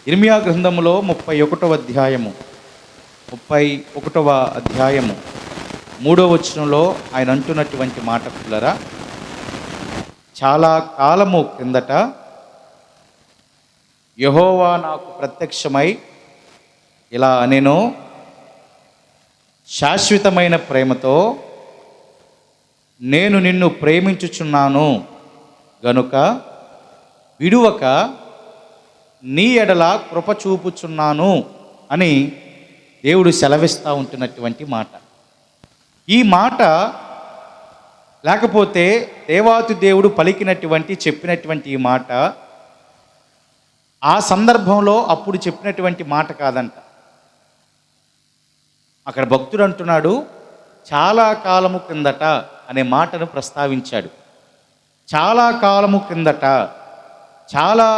ఇర్మియా గ్రంథములో 31వ అధ్యాయము 3వ వచనంలో ఆయన అంటున్నటువంటి మాట పిల్లరా, చాలా కాలము క్రిందట యెహోవా నాకు ప్రత్యక్షమై ఇలా నేను శాశ్వతమైన ప్రేమతో నేను నిన్ను ప్రేమించుచున్నాను గనుక విడువక నీ ఎడల కృప చూపుచున్నాను అని దేవుడు సెలవిస్తూ ఉంటున్నటువంటి మాట. ఈ మాట లేకపోతే దేవాతి దేవుడు చెప్పినటువంటి ఈ మాట ఆ సందర్భంలో అప్పుడు చెప్పినటువంటి మాట కాదంట. అక్కడ భక్తుడు అంటున్నాడు, చాలా కాలము క్రిందట అనే మాటను ప్రస్తావించాడు. చాలా కాలము క్రిందట, చాలా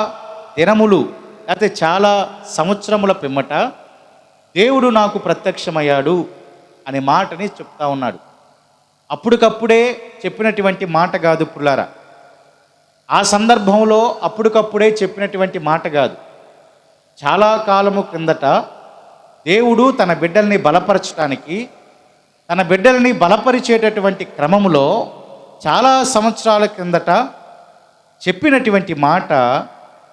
దినములు లేకపోతే చాలా సంవత్సరముల పిమ్మట దేవుడు నాకు ప్రత్యక్షమయ్యాడు అనే మాటని చెప్తా ఉన్నాడు. అప్పటికప్పుడే చెప్పినటువంటి మాట కాదు పుల్లారా. ఆ సందర్భంలో అప్పటికప్పుడే చెప్పినటువంటి మాట కాదు. చాలా కాలము క్రిందట దేవుడు తన బిడ్డల్ని బలపరచడానికి, తన బిడ్డల్ని బలపరిచేటటువంటి క్రమములో చాలా సంవత్సరాల క్రిందట చెప్పినటువంటి మాట,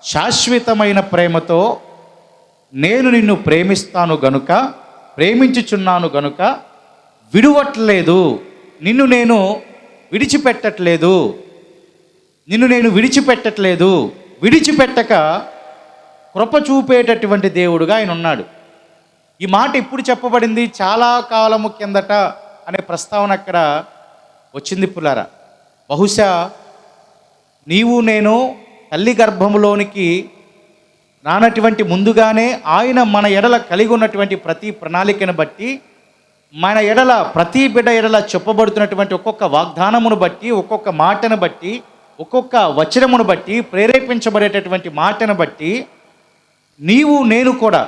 శాశ్వతమైన ప్రేమతో నేను నిన్ను ప్రేమించుచున్నాను గనుక విడువట్లేదు, నిన్ను నేను విడిచిపెట్టట్లేదు, విడిచిపెట్టక కృప చూపేటటువంటి దేవుడుగా ఆయన ఉన్నాడు. ఈ మాట ఇప్పుడు చెప్పబడింది, చాలా కాలము కిందట అనే ప్రస్తావన అక్కడ వచ్చింది పుల్లారా. బహుశా నీవు నేను తల్లి గర్భములోనికి రానటువంటి ముందుగానే ఆయన మన ఎడల కలిగి ఉన్నటువంటి ప్రతి ప్రణాళికను బట్టి, మన ఎడల ప్రతి బిడ్డ ఎడల చెప్పబడుతున్నటువంటి ఒక్కొక్క వాగ్దానమును బట్టి, ఒక్కొక్క మాటను బట్టి, ఒక్కొక్క వచనమును బట్టి, ప్రేరేపించబడేటటువంటి మాటను బట్టి నీవు నేను కూడా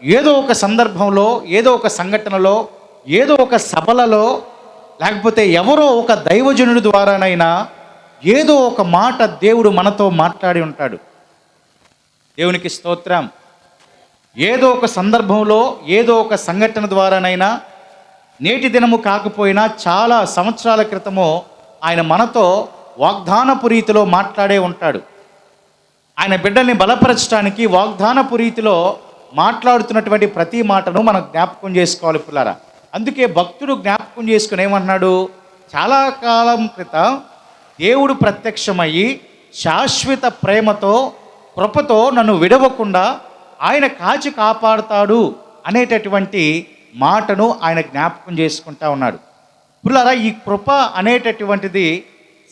ఏదో ఒక సందర్భంలో, ఏదో ఒక సంఘటనలో, ఏదో ఒక సభలలో, లేకపోతే ఎవరో ఒక దైవజనుడి ద్వారానైనా ఏదో ఒక మాట దేవుడు మనతో మాట్లాడి ఉంటాడు. దేవునికి స్తోత్రం. ఏదో ఒక సందర్భంలో, ఏదో ఒక సంఘటన ద్వారానైనా, నేటి దినము కాకపోయినా చాలా సంవత్సరాల క్రితమో ఆయన మనతో వాగ్దానపు రీతిలో మాట్లాడే ఉంటాడు. ఆయన బిడ్డల్ని బలపరచడానికి వాగ్దానపు రీతిలో మాట్లాడుతున్నటువంటి ప్రతి మాటను మనం జ్ఞాపకం చేసుకోవాలి పిల్లారా. అందుకే భక్తుడు జ్ఞాపకం చేసుకుని ఏమన్నాడు, చాలా కాలం క్రితం దేవుడు ప్రత్యక్షమయ్యి శాశ్వత ప్రేమతో, కృపతో నన్ను విడవకుండా ఆయన కాచి కాపాడుతాడు అనేటటువంటి మాటను ఆయన జ్ఞాపకం చేసుకుంటా ఉన్నాడు. పిల్లరా, ఈ కృప అనేటటువంటిది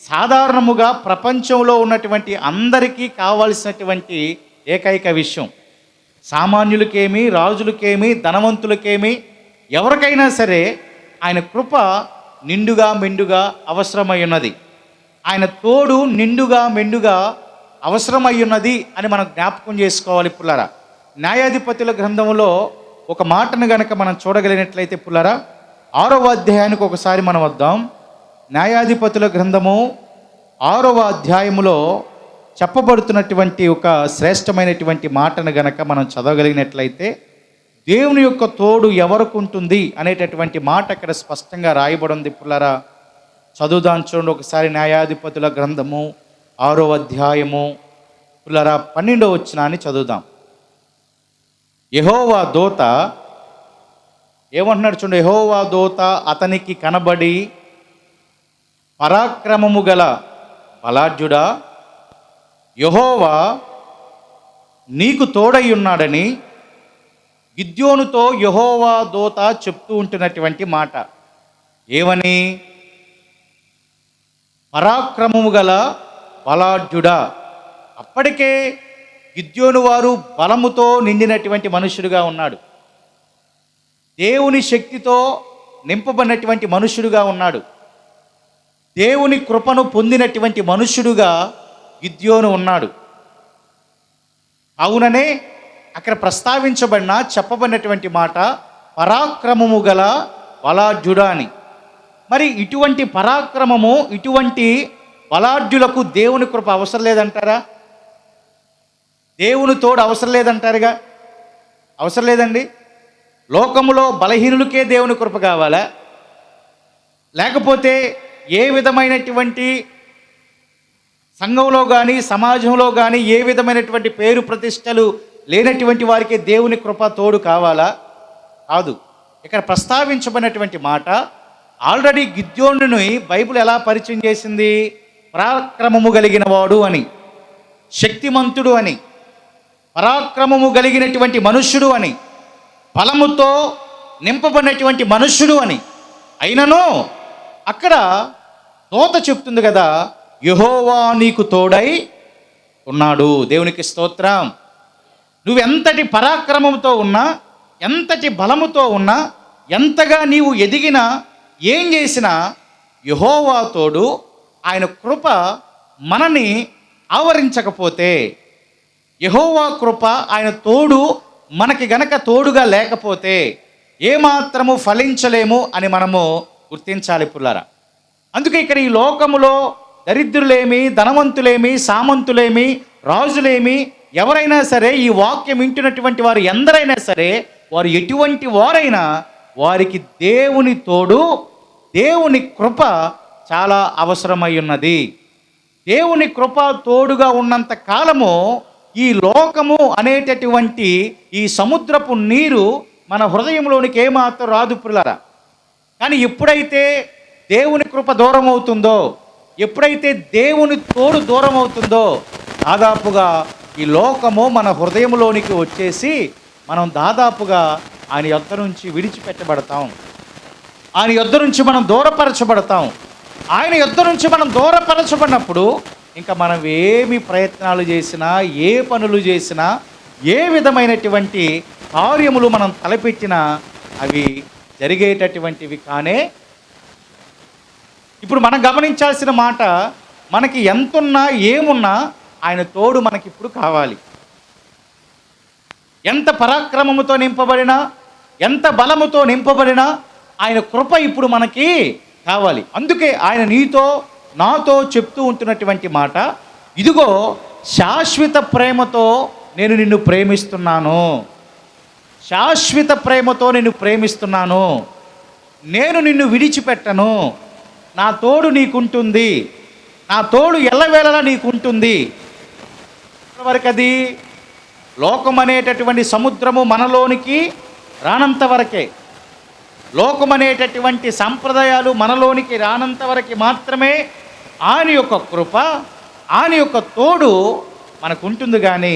సాధారణముగా ప్రపంచంలో ఉన్నటువంటి అందరికీ కావాల్సినటువంటి ఏకైక విషయం. సామాన్యులకేమి, రాజులకేమి, ధనవంతులకేమి, ఎవరికైనా సరే ఆయన కృప నిండుగా మెండుగా అవసరమై ఉన్నది. ఆయన తోడు నిండుగా మెండుగా అవసరమై ఉన్నది అని మనం జ్ఞాపకం చేసుకోవాలి పుల్లారా. న్యాయాధిపతుల గ్రంథంలో ఒక మాటను గనక మనం చూడగలిగినట్లయితే పుల్లారా, 6వ అధ్యాయానికి ఒకసారి మనం వద్దాం. న్యాయాధిపతుల గ్రంథము 6వ అధ్యాయములో చెప్పబడుతున్నటువంటి ఒక శ్రేష్టమైనటువంటి మాటను గనక మనం చదవగలిగినట్లయితే, దేవుని యొక్క తోడు ఎవరికి ఉంటుంది అనేటటువంటి మాట అక్కడ స్పష్టంగా రాయబడి ఉంది పుల్లారా. చదువుదాం చూడండి ఒకసారి. న్యాయాధిపతుల గ్రంథము 6వ అధ్యాయము పుల్లారా 12వ వచనాన్ని చదువుదాం. యెహోవా దూత ఏమంటున్నాడు చూడండి. యెహోవా దూత అతనికి కనబడి, పరాక్రమము గల బలాఢ్యుడా, యెహోవా నీకు తోడై ఉన్నాడని గిద్యోనుతో యెహోవా దూత చెప్తూ ఉంటున్నటువంటి మాట ఏమని? పరాక్రమము గల బలాఢ్యుడా. అప్పటికే గిద్యోను వారు బలముతో నిండినటువంటి మనుష్యుడిగా ఉన్నాడు. దేవుని శక్తితో నింపబడినటువంటి మనుష్యుడిగా ఉన్నాడు. దేవుని కృపను పొందినటువంటి మనుష్యుడుగా గిద్యోను ఉన్నాడు. అవుననే అక్కడ ప్రస్తావించబడిన చెప్పబడినటువంటి మాట పరాక్రమము గల బలాఢ్యుడా అని. మరి ఇటువంటి పరాక్రమము, ఇటువంటి బలాఢ్యులకు దేవుని కృప అవసరం లేదంటారా? దేవుని తోడు అవసరం లేదంటారుగా, అవసరం లేదండి. లోకములో బలహీనులకే దేవుని కృప కావాలా? లేకపోతే ఏ విధమైనటువంటి సంఘంలో కానీ సమాజంలో కానీ ఏ విధమైనటువంటి పేరు ప్రతిష్టలు లేనటువంటి వారికి దేవుని కృప తోడు కావాలా? కాదు. ఇక్కడ ప్రస్తావించబడినటువంటి మాట ఆల్రెడీ గిద్యోనుని బైబిల్ ఎలా పరిచయం చేసింది? పరాక్రమము కలిగిన వాడు అని, శక్తిమంతుడు అని, పరాక్రమము కలిగినటువంటి మనుష్యుడు అని, బలముతో నింపబడినటువంటి మనుష్యుడు అని. అయినను అక్కడ దూత చెప్తుంది కదా, యెహోవా నీకు తోడై ఉన్నాడు. దేవునికి స్తోత్రం. నువ్వెంతటి పరాక్రమంతో ఉన్నా, ఎంతటి బలముతో ఉన్నా, ఎంతగా నీవు ఎదిగినా, ఏం చేసినా యెహోవా తోడు, ఆయన కృప మనని ఆవరించకపోతే, యెహోవా కృప ఆయన తోడు మనకి గనక తోడుగా లేకపోతే ఏమాత్రము ఫలించలేము అని మనము గుర్తించాలి పుల్లారా. అందుకే ఇక్కడ ఈ లోకములో దరిద్రులేమి, ధనవంతులేమి, సామంతులేమి, రాజులేమి, ఎవరైనా సరే ఈ వాక్యం వింటున్నటువంటి వారు ఎందరైనా సరే, వారు ఎటువంటి వారైనా వారికి దేవుని తోడు, దేవుని కృప చాలా అవసరమై ఉన్నది. దేవుని కృప తోడుగా ఉన్నంత కాలము ఈ లోకము అనేటటువంటి ఈ సముద్రపు నీరు మన హృదయంలోనికి ఏమాత్రం రాదు పుల్లారా. కానీ ఎప్పుడైతే దేవుని కృప దూరం అవుతుందో, ఎప్పుడైతే దేవుని తోడు దూరం అవుతుందో, దాదాపుగా ఈ లోకము మన హృదయంలోనికి వచ్చేసి మనం దాదాపుగా ఆయన యొద్ద నుంచి విడిచిపెట్టబడతాం. ఆయన యొద్ద నుంచి మనం దూరపరచబడతాం. ఆయన యొద్ద నుంచి మనం దూరపరచబడినప్పుడు ఇంకా మనం ఏమి ప్రయత్నాలు చేసినా, ఏ పనులు చేసినా, ఏ విధమైనటువంటి కార్యములు మనం తలపెట్టినా అవి జరిగేటటువంటివి కానే. ఇప్పుడు మనం గమనించాల్సిన మాట, మనకి ఎంతున్నా ఏమున్నా ఆయన తోడు మనకి ఇప్పుడు కావాలి. ఎంత పరాక్రమముతో నింపబడినా, ఎంత బలముతో నింపబడినా ఆయన కృప ఇప్పుడు మనకి కావాలి. అందుకే ఆయన నీతో నాతో చెప్తూ ఉంటున్నటువంటి మాట, ఇదిగో శాశ్వత ప్రేమతో నేను నిన్ను ప్రేమిస్తున్నాను, శాశ్వత ప్రేమతో నిన్ను ప్రేమిస్తున్నాను, నేను నిన్ను విడిచిపెట్టను, నా తోడు నీకుంటుంది, నా తోడు ఎల్లవేళలా నీకుంటుంది. వరకు అది లోకం అనేటటువంటి సముద్రము మనలోనికి రానంత వరకే, లోకం అనేటటువంటి సంప్రదాయాలు మనలోనికి రానంత వరకు మాత్రమే ఆయన యొక్క కృప, ఆయన యొక్క తోడు మనకు ఉంటుంది. కానీ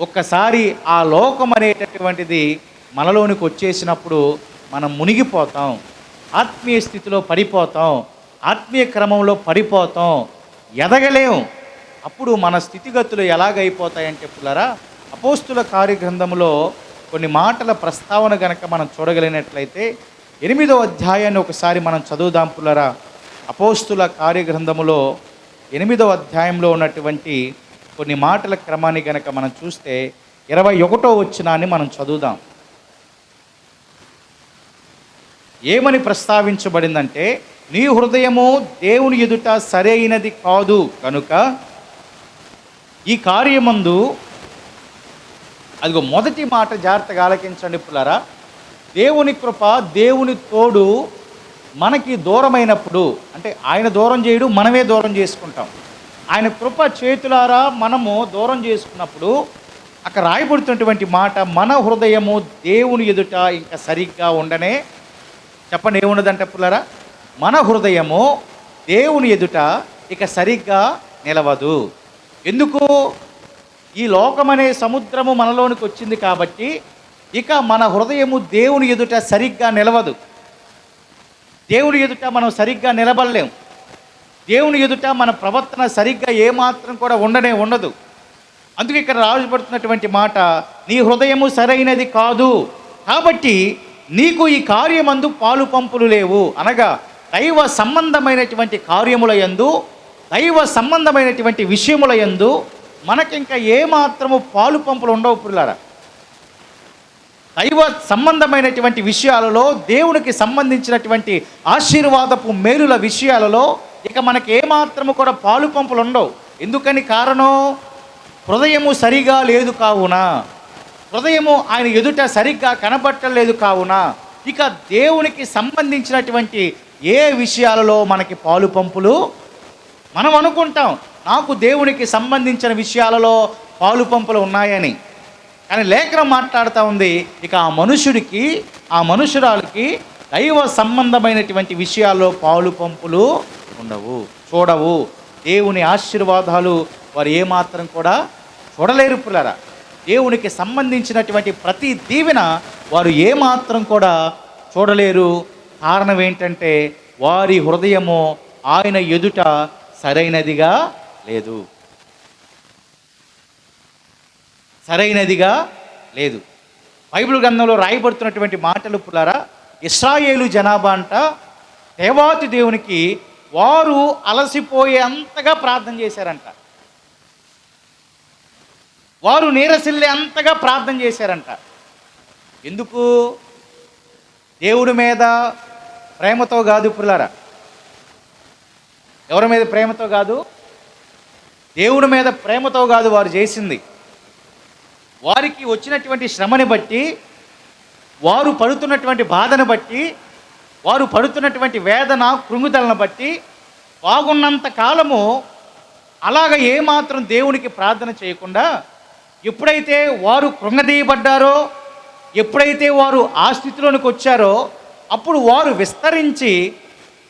ఒక్కసారి ఆ లోకం అనేటటువంటిది మనలోనికి వచ్చేసినప్పుడు మనం మునిగిపోతాం, ఆత్మీయ స్థితిలో పడిపోతాం, ఆత్మీయ క్రమంలో పడిపోతాం, ఎదగలేం. అప్పుడు మన స్థితిగతులు ఎలాగైపోతాయంటే పుల్లారా, అపోస్తుల కార్యగ్రంథంలో కొన్ని మాటల ప్రస్తావన గనక మనం చూడగలిగినట్లయితే 8వ అధ్యాయాన్ని ఒకసారి మనం చదువుదాం పుల్లారా. అపోస్తుల కార్యగ్రంథములో 8వ అధ్యాయంలో ఉన్నటువంటి కొన్ని మాటల క్రమాన్ని గనక మనం చూస్తే 21వ వచనాన్ని మనం చదువుదాం. ఏమని ప్రస్తావించబడిందంటే, నీ హృదయము దేవుని ఎదుట సరైనది కాదు కనుక ఈ కార్యమందు, అదిగో మొదటి మాట జాగ్రత్తగా ఆలకించండి పుల్లారా, దేవుని కృప, దేవుని తోడు మనకి దూరమైనప్పుడు, అంటే ఆయన దూరం చేయడు, మనమే దూరం చేసుకుంటాం. ఆయన కృప చేతులారా మనము దూరం చేసుకున్నప్పుడు అక్కడ రాయబడుతున్నటువంటి మాట, మన హృదయము దేవుని ఎదుట ఇంకా సరిగ్గా ఉండనే. చెప్పండి, ఏమున్నదంటే పుల్లారా, మన హృదయము దేవుని ఎదుట ఇక సరిగ్గా నిలవదు. ఎందుకు? ఈ లోకమనే సముద్రము మనలోనికి వచ్చింది కాబట్టి ఇక మన హృదయము దేవుని ఎదుట సరిగ్గా నిలవదు. దేవుని ఎదుట మనం సరిగ్గా నిలబడలేం. దేవుని ఎదుట మన ప్రవర్తన సరిగ్గా ఏమాత్రం కూడా ఉండదు. అందుకే ఇక్కడ రాజుపడుతున్నటువంటి మాట, నీ హృదయము సరైనది కాదు కాబట్టి నీకు ఈ కార్యమందు పాలు పంపులు లేవు. అనగా దైవ సంబంధమైనటువంటి కార్యముల యందు, దైవ సంబంధమైనటువంటి విషయముల యందు మనకింకా ఏమాత్రము పాలు పంపులు ఉండవు పుల్లారా. దైవ సంబంధమైనటువంటి విషయాలలో, దేవునికి సంబంధించినటువంటి ఆశీర్వాదపు మేలుల విషయాలలో ఇక మనకి ఏమాత్రము కూడా పాలు పంపులు ఉండవు. ఎందుకని? కారణం, హృదయము సరిగా లేదు కావున, హృదయము ఆయన ఎదుట సరిగ్గా కనబట్టలేదు కావున, ఇక దేవునికి సంబంధించినటువంటి ఏ విషయాలలో మనకి పాలు పంపులు, మనం అనుకుంటాం నాకు దేవునికి సంబంధించిన విషయాలలో పాలు పంపులు ఉన్నాయని, కానీ లేఖనం మాట్లాడుతూ ఉంది ఇక ఆ మనుషుడికి, ఆ మనుషురాలకి దైవ సంబంధమైనటువంటి విషయాల్లో పాలు పంపులు ఉండవు, చూడవు. దేవుని ఆశీర్వాదాలు వారు ఏమాత్రం కూడా చూడలేరు పిల్లరా. దేవునికి సంబంధించినటువంటి ప్రతి దీవెన వారు ఏమాత్రం కూడా చూడలేరు. కారణం ఏంటంటే వారి హృదయము ఆయన ఎదుట సరైనదిగా లేదు, సరైనదిగా లేదు. బైబిల్ గ్రంథంలో రాయబడుతున్నటువంటి మాటలు పులారా, ఇశ్రాయేలు జనాభా అంట దేవాతి దేవునికి వారు అలసిపోయే అంతగా ప్రార్థన చేశారంట, వారు నీరసిల్లే అంతగా ప్రార్థన చేశారంట. ఎందుకు? దేవుడి మీద ప్రేమతో కాదు పులారా, ఎవరి మీద ప్రేమతో కాదు, దేవుడి మీద ప్రేమతో కాదు వారు చేసింది. వారికి వచ్చినటువంటి శ్రమని బట్టి, వారు పడుతున్నటువంటి బాధను బట్టి, వారు పడుతున్నటువంటి వేదన కృంగుదలను బట్టి బాగున్నంత కాలము అలాగ ఏమాత్రం దేవునికి ప్రార్థన చేయకుండా, ఎప్పుడైతే వారు కృంగదీయబడ్డారో, ఎప్పుడైతే వారు ఆ స్థితిలోనికి వచ్చారో అప్పుడు వారు విస్తరించి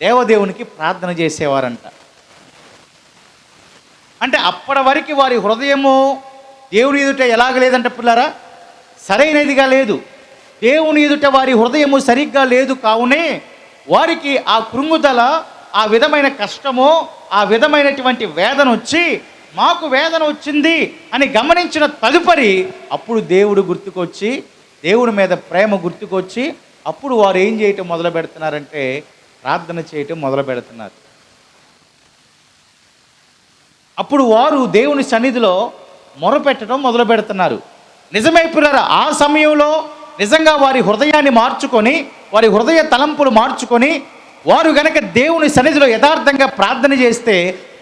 దేవదేవునికి ప్రార్థన చేసేవారంట. అంటే అప్పటి వరకు వారి హృదయము దేవుని ఎదుట ఎలాగ లేదంట పిల్లారా, సరైనదిగా లేదు. దేవుని ఎదుట వారి హృదయము సరిగ్గా లేదు కావునే వారికి ఆ కృంగుదల, ఆ విధమైన కష్టము, ఆ విధమైనటువంటి వేదన వచ్చి మాకు వేదన వచ్చింది అని గమనించిన తదుపరి అప్పుడు దేవుడు గుర్తుకొచ్చి, దేవుడి మీద ప్రేమ గుర్తుకొచ్చి అప్పుడు వారు ఏం చేయటం మొదలు పెడుతున్నారంటే ప్రార్థన చేయటం మొదలు పెడుతున్నారు. అప్పుడు వారు దేవుని సన్నిధిలో మొరపెట్టడం మొదలు పెడుతున్నారు. నిజమైపోయారా? ఆ సమయంలో నిజంగా వారి హృదయాన్ని మార్చుకొని, వారి హృదయ తలంపులు మార్చుకొని వారు గనక దేవుని సన్నిధిలో యథార్థంగా ప్రార్థన చేస్తే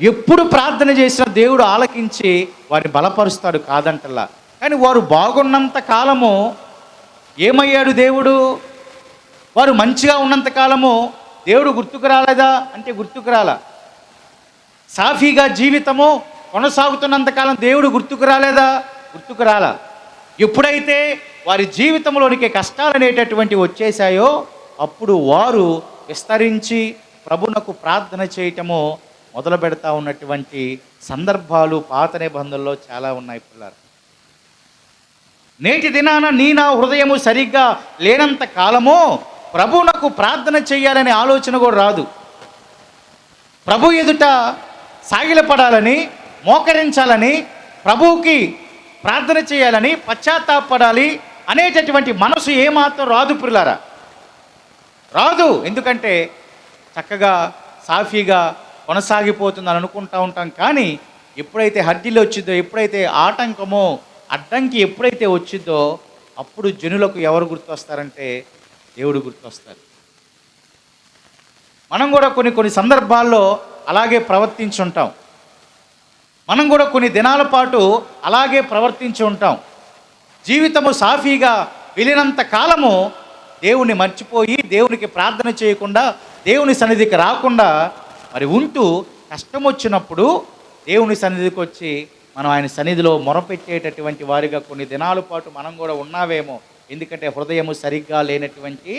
ఎప్పుడు ప్రార్థన చేసినా దేవుడు ఆలకించి వారిని బలపరుస్తాడు, కాదంటల్లా. కానీ వారు బాగున్నంత కాలము ఏమయ్యాడు దేవుడు? వారు మంచిగా ఉన్నంత కాలము దేవుడు గుర్తుకు రాలేదా అంటే గుర్తుకు రాలా. సాఫీగా జీవితము కొనసాగుతున్నంతకాలం దేవుడు గుర్తుకు రాలేదా? గుర్తుకు రాలా. ఎప్పుడైతే వారి జీవితంలోనికి కష్టాలు అనేటటువంటివి వచ్చేసాయో అప్పుడు వారు విస్తరించి ప్రభునకు ప్రార్థన చేయటము మొదలు పెడతా ఉన్నటువంటి సందర్భాలు పాత నిబంధనలో చాలా ఉన్నాయి పిల్లలు. నేటి దినాన నా హృదయము సరిగ్గా లేనంత కాలము ప్రభువునకు ప్రార్థన చేయాలనే ఆలోచన కూడా రాదు. ప్రభు ఎదుట సాగిలపడాలని, మోకరించాలని, ప్రభువుకి ప్రార్థన చేయాలని, పశ్చాత్తాపడాలి అనేటటువంటి మనసు ఏమాత్రం రాదు ప్రియులారా, రాదు. ఎందుకంటే చక్కగా సాఫీగా కొనసాగిపోతుందని అనుకుంటూ ఉంటాం. కానీ ఎప్పుడైతే హద్దులు వచ్చిందో, ఎప్పుడైతే ఆటంకమో అడ్డంకి ఎప్పుడైతే వచ్చిందో అప్పుడు జనులకు ఎవరు గుర్తొస్తారంటే దేవుడు గుర్తొస్తారు. మనం కూడా కొన్ని సందర్భాల్లో అలాగే ప్రవర్తించి ఉంటాం. మనం కూడా కొన్ని దినాల పాటు అలాగే ప్రవర్తించి ఉంటాం. జీవితము సాఫీగా వెళ్ళినంత కాలము దేవుని మర్చిపోయి, దేవునికి ప్రార్థన చేయకుండా, దేవుని సన్నిధికి రాకుండా మరి ఉంటూ కష్టం వచ్చినప్పుడు దేవుని సన్నిధికి వచ్చి మనం ఆయన సన్నిధిలో మొరపెట్టేటటువంటి వారిగా కొన్ని దినాల పాటు మనం కూడా ఉన్నావేమో. ఎందుకంటే హృదయము సరిగ్గా లేనటువంటి,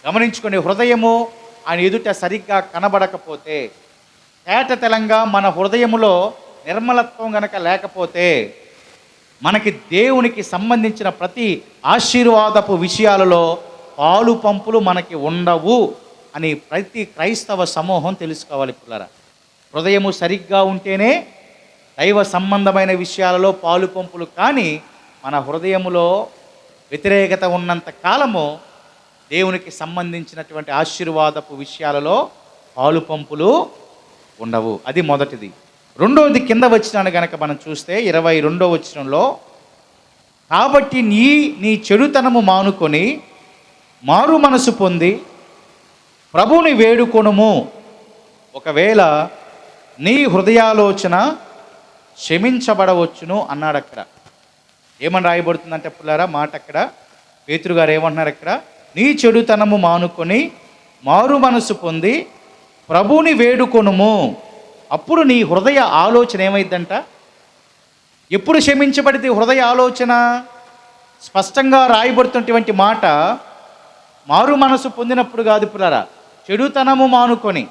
గమనించుకునే హృదయము ఆయన ఎదుట సరిగ్గా కనబడకపోతే, తేటతెలంగా మన హృదయములో నిర్మలత్వం గనక లేకపోతే మనకి దేవునికి సంబంధించిన ప్రతి ఆశీర్వాదపు విషయాలలో పాలు పంపులు మనకి ఉండవు అని ప్రతి క్రైస్తవ సమూహం తెలుసుకోవాలి పిల్లరా. హృదయము సరిగ్గా ఉంటేనే దైవ సంబంధమైన విషయాలలో పాలు పంపులు. కానీ మన హృదయములో వ్యతిరేకత ఉన్నంత కాలము దేవునికి సంబంధించినటువంటి ఆశీర్వాదపు విషయాలలో పాలు పంపులు ఉండవు. అది మొదటిది. రెండవది కింద వచ్చినాను గనక మనం చూస్తే 22వ వచనంలో, కాబట్టి నీ చెడుతనము మానుకొని మారు మనసు పొంది ప్రభువుని వేడుకొనుము. ఒకవేళ నీ హృదయాలోచన క్షమించబడవచ్చును అన్నాడు. అక్కడ ఏమని రాయబడుతుందంటే పుల్లారా మాట, అక్కడ పేతురు గారు ఏమంటున్నారు అక్కడ, నీ చెడుతనము మానుకొని మారు మనసు పొంది ప్రభుని వేడుకొనుము, అప్పుడు నీ హృదయ ఆలోచన ఏమైందంట. ఎప్పుడు క్షమించబడితే హృదయ ఆలోచన? స్పష్టంగా రాయబడుతున్నటువంటి మాట మారు మనసు పొందినప్పుడు కాదు పుల్లారా, చెడుతనము మానుకొని,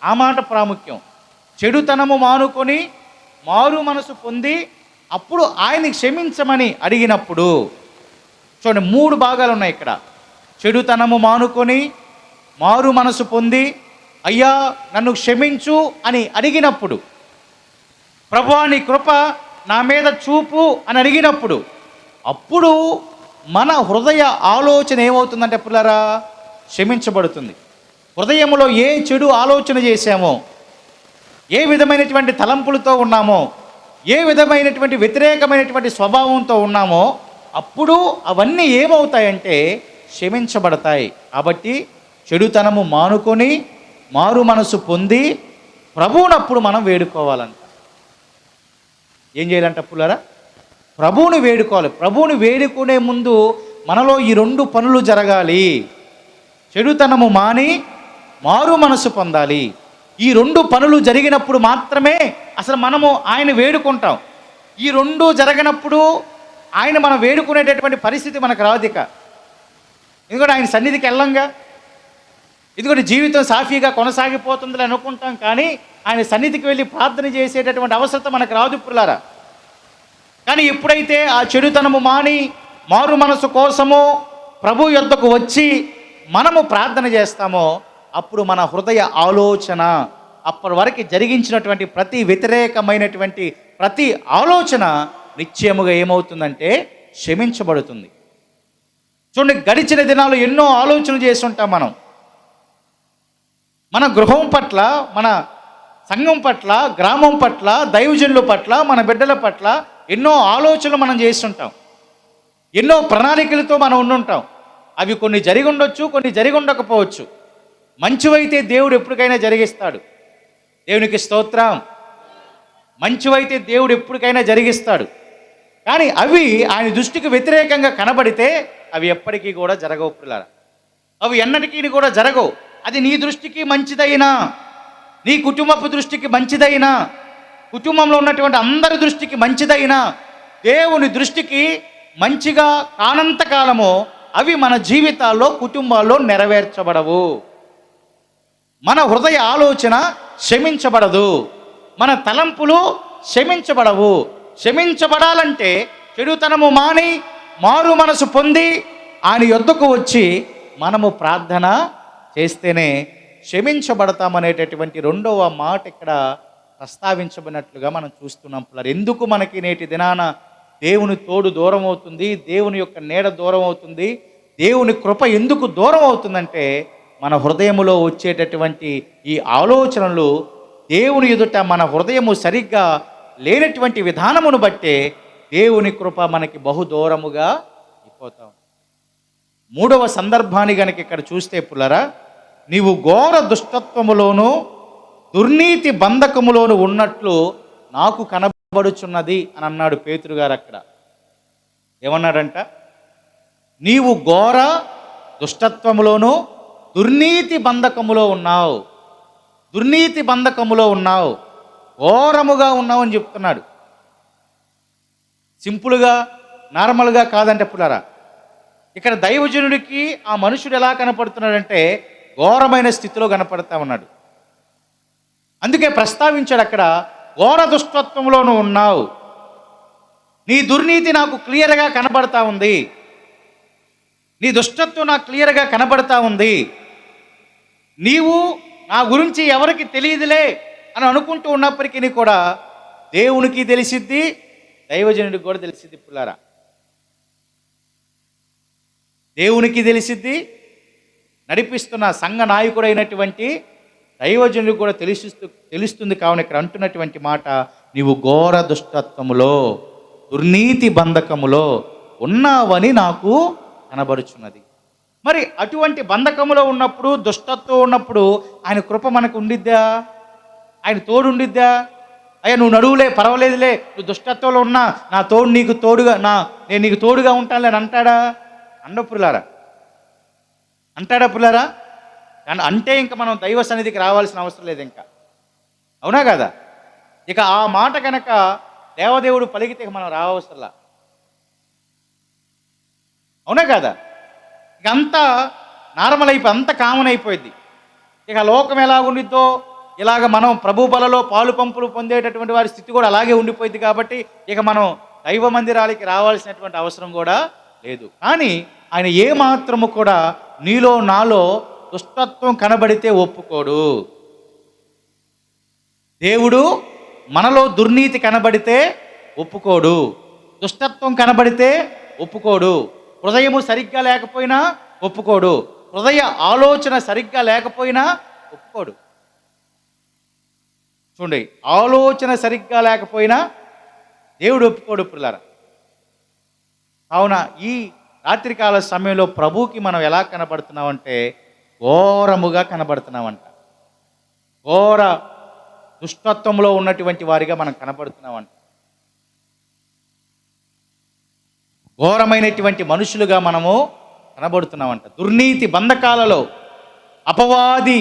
ఆ మాట ప్రాముఖ్యం. చెడుతనము మానుకొని మారు మనసు పొంది అప్పుడు ఆయన్ని క్షమించమని అడిగినప్పుడు. చూడండి, 3 భాగాలు ఉన్నాయి ఇక్కడ. చెడుతనము మానుకొని మారు మనసు పొంది అయ్యా నన్ను క్షమించు అని అడిగినప్పుడు, ప్రభువా నీ కృప నా మీద చూపు అని అడిగినప్పుడు, అప్పుడు మన హృదయ ఆలోచన ఏమవుతుందంటే పుల్లారా, క్షమించబడుతుంది. హృదయంలో ఏ చెడు ఆలోచన చేశామో, ఏ విధమైనటువంటి తలంపులతో ఉన్నామో, ఏ విధమైనటువంటి వ్యతిరేకమైనటువంటి స్వభావంతో ఉన్నామో, అప్పుడు అవన్నీ ఏమవుతాయంటే క్షమించబడతాయి. కాబట్టి చెడుతనము మానుకొని మారు మనసు పొంది ప్రభువునప్పుడు మనం వేడుకోవాలంట. ఏం చేయాలంట పుల్లారా? ప్రభువుని వేడుకోవాలి. ప్రభువుని వేడుకునే ముందు మనలో ఈ 2 పనులు జరగాలి. చెడుతనము మాని మారు మనసు పొందాలి. ఈ 2 పనులు జరిగినప్పుడు మాత్రమే అసలు మనము ఆయన వేడుకుంటాం. ఈ 2 జరగనప్పుడు ఆయన మనం వేడుకునేటటువంటి పరిస్థితి మనకు రాదు. ఇక ఎందుకంటే ఆయన సన్నిధికి వెళ్ళంగా, ఎందుకంటే జీవితం సాఫీగా కొనసాగిపోతుందని అనుకుంటాం, కానీ ఆయన సన్నిధికి వెళ్ళి ప్రార్థన చేసేటటువంటి అవసరం మనకు రాదు పుల్లారా. కానీ ఎప్పుడైతే ఆ చెడుతనము మాని మారు మనసు కోసము ప్రభు యొద్దకు వచ్చి మనము ప్రార్థన చేస్తామో, అప్పుడు మన హృదయ ఆలోచన అప్పటి వరకు జరిగించినటువంటి ప్రతి వ్యతిరేకమైనటువంటి ప్రతి ఆలోచన నిశ్చయముగా ఏమవుతుందంటే క్షమించబడుతుంది. చూడండి, గడిచిన దినాలు ఎన్నో ఆలోచనలు చేసి ఉంటాం మనం. మన గృహం పట్ల, మన సంఘం పట్ల, గ్రామం పట్ల, దైవజనుల పట్ల, మన బిడ్డల పట్ల ఎన్నో ఆలోచనలు మనం చేస్తుంటాం. ఎన్నో ప్రణాళికలతో మనం ఉండుంటాం. అవి కొన్ని జరిగి ఉండొచ్చు, కొన్ని జరిగి ఉండకపోవచ్చు. మంచివైతే దేవుడు ఎప్పటికైనా జరిగిస్తాడు. దేవునికి స్తోత్రం. మంచివైతే దేవుడు ఎప్పటికైనా జరిగిస్తాడు. కానీ అవి ఆయన దృష్టికి వ్యతిరేకంగా కనబడితే అవి ఎప్పటికీ కూడా జరగవు పిల్లరా. అవి ఎన్నటికీ కూడా జరగవు. అది నీ దృష్టికి మంచిదైనా, నీ కుటుంబపు దృష్టికి మంచిదైనా, కుటుంబంలో ఉన్నటువంటి అందరి దృష్టికి మంచిదైనా, దేవుని దృష్టికి మంచిగా కానంత కాలము అవి మన జీవితాల్లో, కుటుంబాల్లో నెరవేర్చబడవు. మన హృదయ ఆలోచన క్షమించబడదు. మన తలంపులు క్షమించబడవు. క్షమించబడాలంటే చెడుతనము మాని మారు మనసు పొంది ఆయన యొద్దకు వచ్చి మనము ప్రార్థన చేస్తేనే క్షమించబడతామనేటటువంటి 2వ మాట ఇక్కడ ప్రస్తావించబడినట్లుగా మనం చూస్తున్నాం పిల్లలు. ఎందుకు మనకి నేటి దినాన దేవుని తోడు దూరం అవుతుంది, దేవుని యొక్క నీడ దూరం అవుతుంది, దేవుని కృప ఎందుకు దూరం అవుతుందంటే మన హృదయములో వచ్చేటటువంటి ఈ ఆలోచనలు దేవుని ఎదుట మన హృదయము సరిగ్గా లేనటువంటి విధానమును బట్టే దేవుని కృప మనకి బహు దూరముగా అయిపోతాం. 3వ సందర్భాన్ని గనక ఇక్కడ చూస్తే పుల్లరా, నీవు ఘోర దుష్టత్వములోను దుర్నీతి బంధకములోను ఉన్నట్లు నాకు కనబడుచున్నది అని అన్నాడు పేతురు గారు. అక్కడ ఏమన్నాడంట? నీవు ఘోర దుష్టత్వములోను దుర్నీతి బంధకములో ఉన్నావు, దుర్నీతి బంధకములో ఉన్నావు, ఘోరముగా ఉన్నావు అని చెప్తున్నాడు. సింపుల్గా నార్మల్గా కాదంటే పుల్లరా, ఇక్కడ దైవజనుడికి ఆ మనుషుడు ఎలా కనపడుతున్నాడంటే ఘోరమైన స్థితిలో కనపడతా ఉన్నాడు. అందుకే ప్రస్తావించాడు అక్కడ, ఘోర దుష్టత్వంలోనూ ఉన్నావు, నీ దుర్నీతి నాకు క్లియర్గా కనబడతా ఉంది, నీ దుష్టత్వం నాకు క్లియర్గా కనబడతా ఉంది, నీవు నా గురించి ఎవరికి తెలియదులే అని అనుకుంటూ ఉన్నప్పటికీ కూడా దేవునికి తెలిసిద్ది, దైవజనుడికి కూడా తెలిసిద్ది పుల్లారా. దేవునికి తెలిసిద్ది, నడిపిస్తున్న సంఘ నాయకుడైనటువంటి దైవజనుడికి కూడా తెలుస్తుంది. కావున ఇక్కడ అంటున్నటువంటి మాట, నీవు ఘోర దుష్టత్వములో దుర్నీతి బంధకములో ఉన్నావని నాకు కనబడుచున్నది. మరి అటువంటి బంధకములో ఉన్నప్పుడు, దుష్టత్వం ఉన్నప్పుడు ఆయన కృప మనకు ఉండిద్దా? ఆయన తోడు ఉండిద్దా? అయ్యా నువ్వు నడువులే, పర్వాలేదులే, నువ్వు దుష్టత్వంలో ఉన్నా నేను నీకు తోడుగా ఉంటానులే అని అంటాడా? అండపులారా, అంటాడా పులారా? అంటే ఇంకా మనం దైవ సన్నిధికి రావాల్సిన అవసరం లేదు ఇంకా, అవునా కదా? ఇక ఆ మాట కనుక దేవదేవుడు పలికితే మనం రావసరలా, అవునా కదా? ఇక అంతా నార్మల్ అంత కామన్ అయిపోయింది. ఇక లోకం ఎలా ఉండిద్దో ఇలాగ మనం ప్రభు బలలో పాలు పంపులు పొందేటటువంటి వారి స్థితి కూడా అలాగే ఉండిపోయింది. కాబట్టి ఇక మనం దైవ మందిరాలకి రావాల్సినటువంటి అవసరం కూడా లేదు. కానీ ఆయన ఏ మాత్రము కూడా నీలో నాలో దుష్టత్వం కనబడితే ఒప్పుకోడు. దేవుడు మనలో దుర్నీతి కనబడితే ఒప్పుకోడు, దుష్టత్వం కనబడితే ఒప్పుకోడు, హృదయము సరిగ్గా లేకపోయినా ఒప్పుకోడు, హృదయ ఆలోచన సరిగ్గా లేకపోయినా ఒప్పుకోడు. చూడండి, ఆలోచన సరిగ్గా లేకపోయినా దేవుడు ఒప్పుకోడు పిల్లరా. కావున ఈ రాత్రికాల సమయంలో ప్రభువుకి మనం ఎలా కనబడుతున్నామంటే ఘోరముగా కనబడుతున్నామంట. ఘోర దుష్టత్వంలో ఉన్నటువంటి వారిగా మనం కనబడుతున్నామంట. ఘోరమైనటువంటి మనుషులుగా మనము కనబడుతున్నామంట. దుర్నీతి బంధకాలలో, అపవాది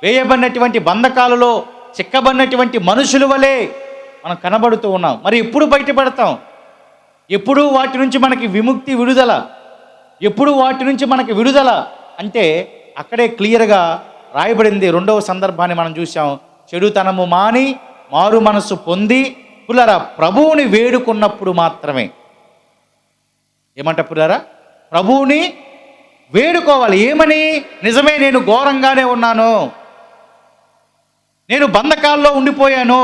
వేయబడినటువంటి బంధకాలలో చిక్కబడినటువంటి మనుషుల వలె మనం కనబడుతూ ఉన్నాం. మరి ఎప్పుడు బయటపడతాం? ఎప్పుడు వాటి నుంచి మనకి విముక్తి, విడుదల? ఎప్పుడు వాటి నుంచి మనకి విడుదల అంటే అక్కడే క్లియర్గా రాయబడింది. రెండవ సందర్భాన్ని మనం చూసాం. చెడుతనము మాని మారు మనసు పొంది పులరా ప్రభువుని వేడుకున్నప్పుడు మాత్రమే. ఏమంట పులరా? ప్రభువుని వేడుకోవాలి. ఏమని? నిజమే, నేను ఘోరంగానే ఉన్నాను, నేను బంధకాల్లో ఉండిపోయాను,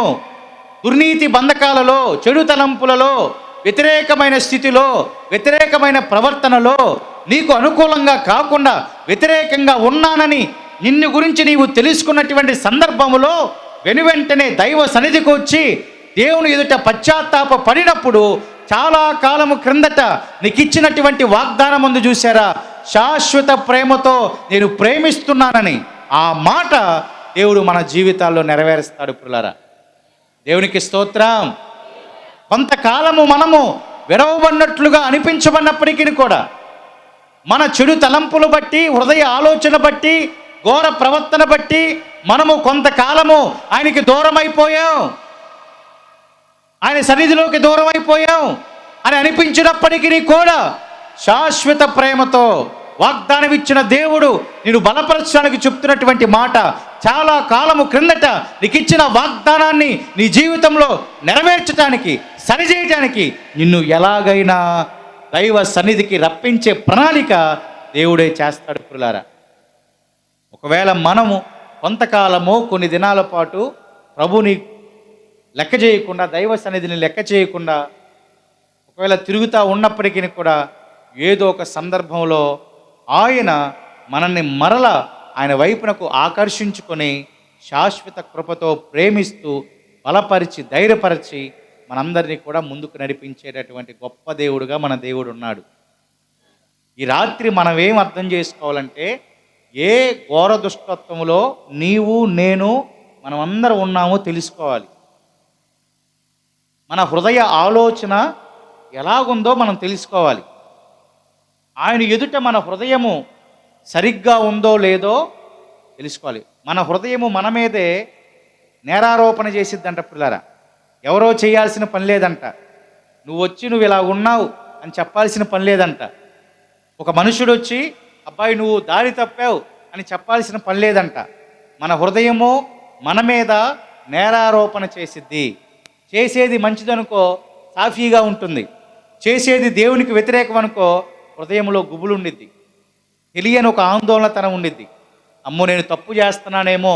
దుర్నీతి బంధకాలలో, చెడు తలంపులలో, వ్యతిరేకమైన స్థితిలో, వ్యతిరేకమైన ప్రవర్తనలో, నీకు అనుకూలంగా కాకుండా వ్యతిరేకంగా ఉన్నానని నిన్ను గురించి నీవు తెలుసుకున్నటువంటి సందర్భములో వెనువెంటనే దైవ సన్నిధికి వచ్చి దేవుని ఎదుట పశ్చాత్తాప పడినప్పుడు చాలా కాలము క్రిందట నీకు ఇచ్చినటువంటి వాగ్దానం ముందు చూసారా, శాశ్వత ప్రేమతో నేను ప్రేమిస్తున్నానని ఆ మాట దేవుడు మన జీవితాల్లో నెరవేరుస్తాడు పిల్లరా. దేవునికి స్తోత్రం. కొంతకాలము మనము విడవబడినట్లుగా అనిపించబడినప్పటికీ కూడా మన చెడు తలంపులు బట్టి, హృదయ ఆలోచన బట్టి, ఘోర ప్రవర్తన బట్టి మనము కొంతకాలము ఆయనకి దూరం అయిపోయాం, ఆయన సన్నిధిలోకి దూరం అయిపోయాం అని అనిపించినప్పటికీ కూడా శాశ్వత ప్రేమతో వాగ్దానం ఇచ్చిన దేవుడు నేను బలపరచడానికి చెప్తున్నటువంటి మాట, చాలా కాలము క్రిందట నీకు ఇచ్చిన వాగ్దానాన్ని నీ జీవితంలో నెరవేర్చడానికి, సరిచేయటానికి నిన్ను ఎలాగైనా దైవ సన్నిధికి రప్పించే ప్రణాళిక దేవుడే చేస్తాడు పిల్లారా. ఒకవేళ మనము కొంతకాలము, కొన్ని దినాల పాటు ప్రభుని లెక్క చేయకుండా, దైవ సన్నిధిని లెక్క చేయకుండా ఒకవేళ తిరుగుతూ ఉన్నప్పటికీ కూడా ఏదో ఒక సందర్భంలో ఆయన మనల్ని మరల ఆయన వైపునకు ఆకర్షించుకొని శాశ్వత కృపతో ప్రేమిస్తూ బలపరిచి ధైర్యపరిచి మనందరినీ కూడా ముందుకు నడిపించేటటువంటి గొప్ప దేవుడుగా మన దేవుడు ఉన్నాడు. ఈ రాత్రి మనం ఏం అర్థం చేసుకోవాలంటే, ఏ ఘోర దుష్టత్వంలో నీవు నేను మనమందరం ఉన్నామో తెలుసుకోవాలి. మన హృదయ ఆలోచన ఎలాగుందో మనం తెలుసుకోవాలి. ఆయన ఎదుట మన హృదయము సరిగ్గా ఉందో లేదో తెలుసుకోవాలి. మన హృదయము మన మీదే నేరారోపణ చేసిద్దంట పిల్లరా. ఎవరో చేయాల్సిన పని లేదంట. నువ్వు ఇలా ఉన్నావు అని చెప్పాల్సిన పని లేదంట. ఒక మనుషుడు వచ్చి అబ్బాయి నువ్వు దారి తప్పావు అని చెప్పాల్సిన పని లేదంట. మన హృదయము మన మీద నేరారోపణ చేసిద్ది. చేసేది మంచిదనుకో సాఫీగా ఉంటుంది, చేసేది దేవునికి వ్యతిరేకం అనుకో హృదయంలో గుబులు ఉండిద్ది, తెలియని ఒక ఆందోళనతనం ఉండిద్ది. అమ్మో నేను తప్పు చేస్తున్నానేమో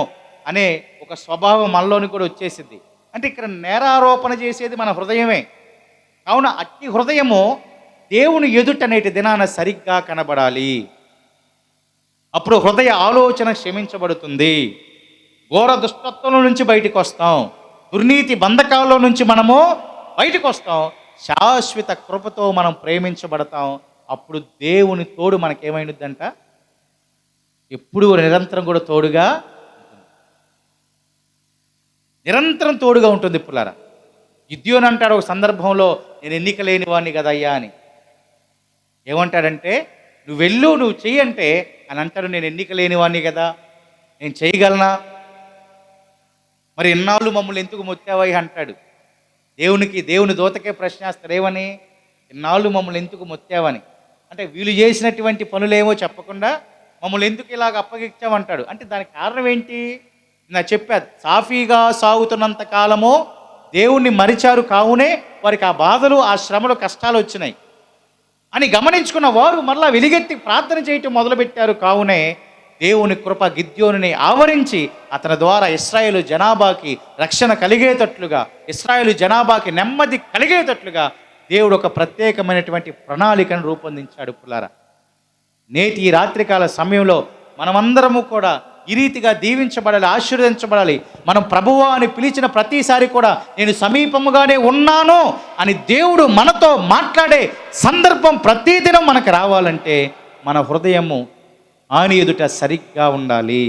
అనే ఒక స్వభావం మనలోని కూడా వచ్చేసిద్ది. అంటే ఇక్కడ నేరారోపణ చేసేది మన హృదయమే. కావున అట్టి హృదయము దేవుని ఎదుట నేటి దినాన సరిగ్గా కనబడాలి. అప్పుడు హృదయ ఆలోచన క్షమించబడుతుంది. ఘోర దుష్టత్వం నుంచి బయటికి వస్తాం, దుర్నీతి బంధకాల్లో నుంచి మనము బయటకు వస్తాం, శాశ్వత కృపతో మనం ప్రేమించబడతాం. అప్పుడు దేవుని తోడు మనకేమైందంట, ఎప్పుడు నిరంతరం కూడా తోడుగా. నిరంతరం తోడుగా ఉంటుంది పుల్లారా. గిద్యోను అంటాడు ఒక సందర్భంలో, నేను ఎన్నిక లేని వాడిని కదయ్యా అని. ఏమంటాడంటే, నువ్వు వెళ్ళు, నువ్వు చెయ్యంటే అని అంటాడు, నేను ఎన్నిక లేని వాడిని కదా, నేను చేయగలనా, మరి ఎన్నాళ్ళు మమ్మల్ని ఎందుకు మొత్తావయ్యా అంటాడు. దేవుని దూతకే ప్రశ్నేస్తారు, ఏమని, ఎన్నాళ్ళు మమ్మల్ని ఎందుకు మొత్తావని. అంటే వీళ్ళు చేసినటువంటి పనులేమో చెప్పకుండా మమ్మల్ని ఎందుకు ఇలాగ అప్పగించామంటాడు. అంటే దానికి కారణం ఏంటి, నా చెప్పా, సాఫీగా సాగుతున్నంత కాలము దేవుణ్ణి మరిచారు, కావునే వారికి ఆ బాధలు, ఆ శ్రమలు, కష్టాలు వచ్చినాయి అని గమనించుకున్న వారు మరలా వెలిగెత్తి ప్రార్థన చేయటం మొదలుపెట్టారు. కావునే దేవుని కృప గిద్యోనుని ఆవరించి అతని ద్వారా ఇశ్రాయేలు జనాభాకి రక్షణ కలిగేటట్లుగా, ఇశ్రాయేలు జనాభాకి నెమ్మది కలిగేటట్లుగా దేవుడు ఒక ప్రత్యేకమైనటువంటి ప్రణాళికను రూపొందించాడు పుల్లారా. నేటి ఈ రాత్రికాల సమయంలో మనమందరము కూడా ఈ రీతిగా దీవించబడాలి, ఆశీర్వదించబడాలి. మనం ప్రభువా అని పిలిచిన ప్రతిసారి కూడా నేను సమీపముగానే ఉన్నాను అని దేవుడు మనతో మాట్లాడే సందర్భం ప్రతిదినం మనకు రావాలంటే మన హృదయము ఆయన ఎదుట సరిగ్గా ఉండాలి.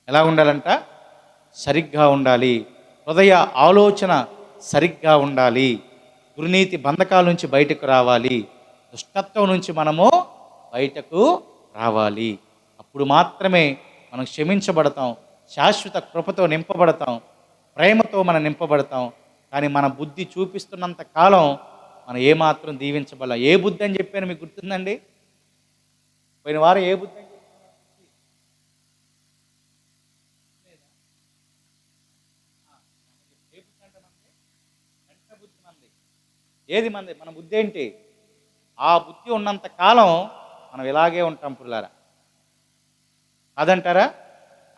ఎలా ఉండాలంట, సరిగ్గా ఉండాలి. హృదయ ఆలోచన సరిగ్గా ఉండాలి. దుర్నీతి బంధకాల నుంచి బయటకు రావాలి. దుష్టత్వం నుంచి మనము బయటకు రావాలి. అప్పుడు మాత్రమే మనం క్షమించబడతాం, శాశ్వత కృపతో నింపబడతాం, ప్రేమతో మనం నింపబడతాం. కానీ మన బుద్ధి చూపిస్తున్నంత కాలం మనం ఏమాత్రం దీవించబడాలి. ఏ బుద్ధి అని చెప్పాను మీకు గుర్తుందండి? పోయిన వారం ఏ బుద్ధి అని చెప్పాను? ఏది మంది? మన బుద్ధి ఏంటి? ఆ బుద్ధి ఉన్నంత కాలం మనం ఇలాగే ఉంటాం పుల్లారా, కాదంటారా?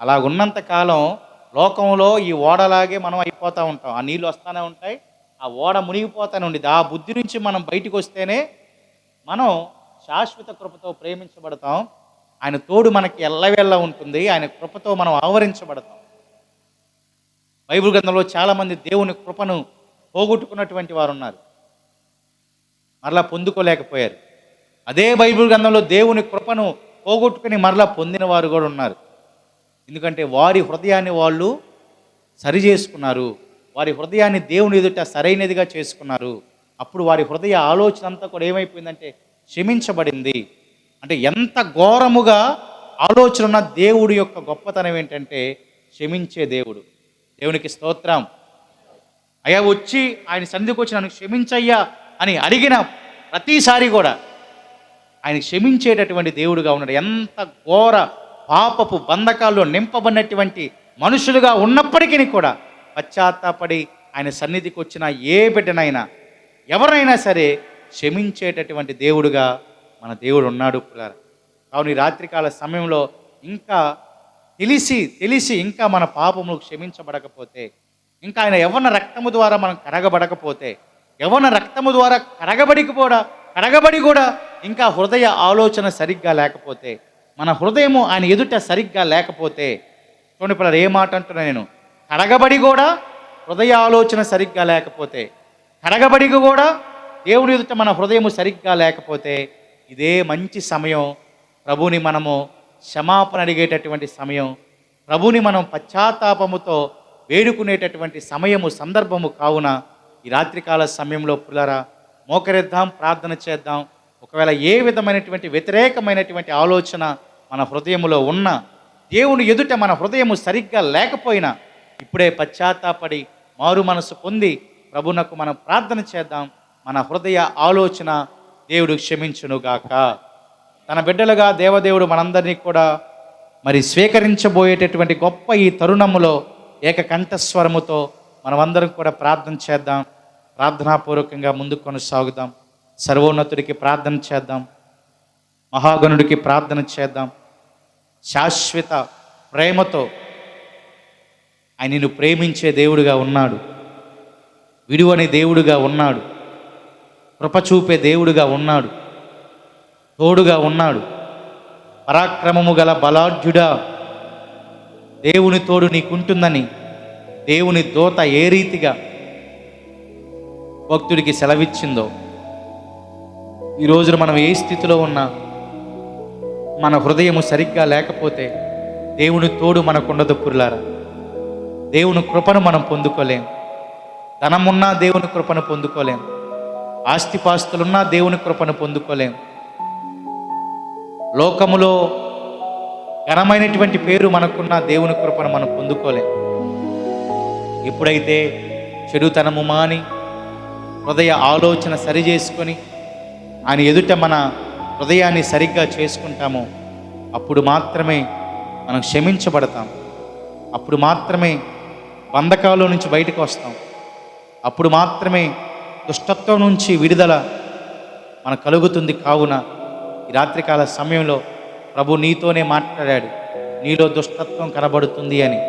అలా ఉన్నంత కాలం లోకంలో ఈ ఓడలాగే మనం అయిపోతూ ఉంటాం. ఆ నీళ్ళు వస్తూనే ఉంటాయి, ఆ ఓడ మునిగిపోతూనే ఉండేది. ఆ బుద్ధి నుంచి మనం బయటకు వస్తేనే మనం శాశ్వత కృపతో ప్రేమించబడతాం. ఆయన తోడు మనకి ఎల్లవేళ్ళ ఉంటుంది. ఆయన కృపతో మనం ఆవరించబడతాం. బైబిల్ గ్రంథంలో చాలామంది దేవుని కృపను పోగొట్టుకున్నటువంటి వారు ఉన్నారు, మరలా పొందుకోలేకపోయారు. అదే బైబిల్ గ్రంథంలో దేవుని కృపను పోగొట్టుకుని మరలా పొందిన వారు కూడా ఉన్నారు. ఎందుకంటే వారి హృదయాన్ని వాళ్ళు సరి చేసుకున్నారు, వారి హృదయాన్ని దేవుని ఎదుట సరైనదిగా చేసుకున్నారు. అప్పుడు వారి హృదయ ఆలోచన అంతా కూడా ఏమైపోయిందంటే క్షమించబడింది. అంటే ఎంత ఘోరముగా ఆలోచన ఉన్న దేవుడి యొక్క గొప్పతనం ఏంటంటే క్షమించే దేవుడు. దేవునికి స్తోత్రం. అయ్యా వచ్చి ఆయన సన్నిధికి వచ్చి నన్ను క్షమించయ్యా అని అడిగిన ప్రతిసారి కూడా ఆయన క్షమించేటటువంటి దేవుడుగా ఉన్నాడు. ఎంత ఘోర పాపపు బంధకాల్లో నింపబడినటువంటి మనుషులుగా ఉన్నప్పటికీ కూడా పశ్చాత్తాపడి ఆయన సన్నిధికి వచ్చిన ఏ బిడ్డనైనా ఎవరైనా సరే క్షమించేటటువంటి దేవుడుగా మన దేవుడు ఉన్నాడు. కావున ఈ రాత్రికాల సమయంలో ఇంకా తెలిసి ఇంకా మన పాపములు క్షమించబడకపోతే, ఇంకా ఆయన యవ్వన రక్తము ద్వారా మనం కడగబడకపోతే, యవ్వన రక్తము ద్వారా కడగబడి కూడా ఇంకా హృదయ ఆలోచన సరిగ్గా లేకపోతే, మన హృదయము ఆయన ఎదుట సరిగ్గా లేకపోతే, చూడండి పిల్లలు ఏ మాట అంటున్నా నేను, కడగబడి కూడా హృదయ ఆలోచన సరిగ్గా లేకపోతే, కడగబడి కూడా దేవుని ఎదుట మన హృదయము సరిగ్గా లేకపోతే, ఇదే మంచి సమయం ప్రభుని మనము క్షమాపణ అడిగేటటువంటి సమయం, ప్రభుని మనం పశ్చాత్తాపముతో వేడుకునేటటువంటి సమయము, సందర్భము. కావున ఈ రాత్రికాల సమయంలో పిల్లరా మోకరిద్దాం, ప్రార్థన చేద్దాం. ఒకవేళ ఏ విధమైనటువంటి వ్యతిరేకమైనటువంటి ఆలోచన మన హృదయములో ఉన్న, దేవుని ఎదుట మన హృదయము సరిగ్గా లేకపోయినా ఇప్పుడే పశ్చాత్తాపడి మారు మనసు పొంది ప్రభునకు మనం ప్రార్థన చేద్దాం. మన హృదయ ఆలోచన దేవుడు క్షమించునుగాక. తన బిడ్డలుగా దేవదేవుడు మనందరినీ కూడా మరి స్వీకరించబోయేటటువంటి గొప్ప ఈ తరుణములో ఏకకంఠస్వరముతో మనమందరం కూడా ప్రార్థన చేద్దాం. ప్రార్థనాపూర్వకంగా ముందుకు కొనసాగుదాం. సర్వోన్నతుడికి ప్రార్థన చేద్దాం, మహాగణుడికి ప్రార్థన చేద్దాం. శాశ్వత ప్రేమతో ఆయన నిన్ను ప్రేమించే దేవుడుగా ఉన్నాడు, విడువని దేవుడుగా ఉన్నాడు, కృప చూపే దేవుడుగా ఉన్నాడు, తోడుగా ఉన్నాడు. పరాక్రమము గల బలాఢ్యుడా, దేవుని తోడు నీకుంటుందని దేవుని దూత ఏ రీతిగా భక్తుడికి సెలవిచ్చిందో, ఈ రోజున మనం ఏ స్థితిలో ఉన్నా మన హృదయము సరిగ్గా లేకపోతే దేవుని తోడు మనకుండదు పురులారా. దేవుని కృపను మనం పొందుకోలేం. ధనమున్నా దేవుని కృపను పొందుకోలేం. ఆస్తిపాస్తులున్నా దేవుని కృపను పొందుకోలేం. లోకములో ఘనమైనటువంటి పేరు మనకున్న దేవుని కృపను మనం పొందుకోలేం. ఎప్పుడైతే చెడుతనము మాని హృదయ ఆలోచన సరి చేసుకొని ఆయన ఎదుట మన హృదయాన్ని సరిగ్గా చేసుకుంటామో అప్పుడు మాత్రమే మనం క్షమించబడతాం. అప్పుడు మాత్రమే బంధకాల నుంచి బయటకు వస్తాం. అప్పుడు మాత్రమే దుష్టత్వం నుంచి విడుదల మనకు కలుగుతుంది. కావున ఈ రాత్రికాల సమయంలో ప్రభు నీతోనే మాట్లాడాడు. నీలో దుష్టత్వం కనబడుతుంది అని,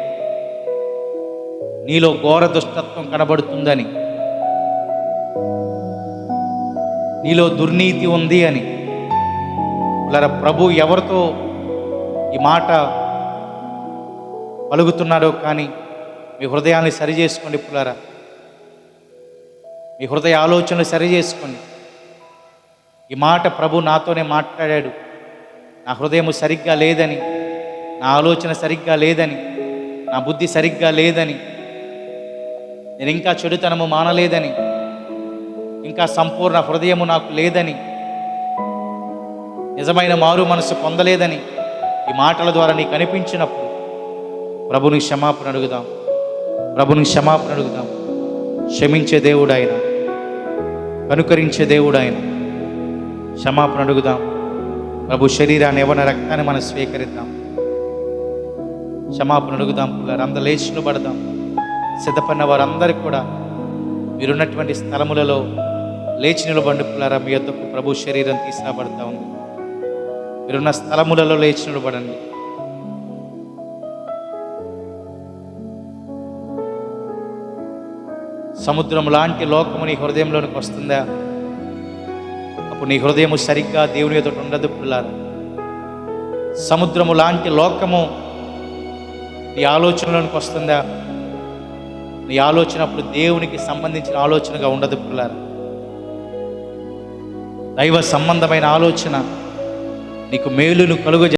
నీలో ఘోర దుష్టత్వం కనబడుతుందని, నీలో దుర్నీతి ఉంది అని. ప్రభు ఎవరితో ఈ మాట పలుకుతున్నాడో కానీ మీ హృదయాన్ని సరి చేసుకోండి. పులారా, మీ హృదయ ఆలోచనలు సరి చేసుకోండి. ఈ మాట ప్రభు నాతోనే మాట్లాడాడు. నా హృదయం సరిగ్గా లేదని, నా ఆలోచన సరిగ్గా లేదని, నా బుద్ధి సరిగ్గా లేదని, నేను ఇంకా చెడుతనము మానలేదని, ఇంకా సంపూర్ణ హృదయము నాకు లేదని, నిజమైన మారు మనసు పొందలేదని ఈ మాటల ద్వారా నీకు అనిపించినప్పుడు ప్రభుని క్షమాపణ అడుగుదాం. ప్రభుని క్షమాపణ అడుగుదాం. క్షమించే దేవుడు ఆయన, కనుకరించే దేవుడు ఆయన. క్షమాపణ అడుగుదాం. ప్రభు శరీరాన్ని యవ్వన రక్తాన్ని మనం స్వీకరిద్దాం. క్షమాపణ అడుగుదాం. అందరూ లేచి నిలబడదాం. సిద్ధపడిన వారందరికీ కూడా మీరున్నటువంటి స్థలములలో లేచి నిలబడి పులారా, మీ యొద్దకు ప్రభు శరీరం తీసుకురాబడతా ఉంది. మీరున్న స్థలములలో లేచి నిలబడండి. సముద్రం లాంటి లోకము నీ హృదయంలోనికి వస్తుందా? అప్పుడు నీ హృదయము సరిగ్గా దేవుని ఎదుట ఉండదు పుల్లారా. సముద్రము లాంటి లోకము నీ ఆలోచనలోనికి వస్తుందా? నీ ఆలోచన అప్పుడు దేవునికి సంబంధించిన ఆలోచనగా ఉండదు పుల్లారా. దైవ సంబంధమైన ఆలోచన నీకు మేలును కలుగ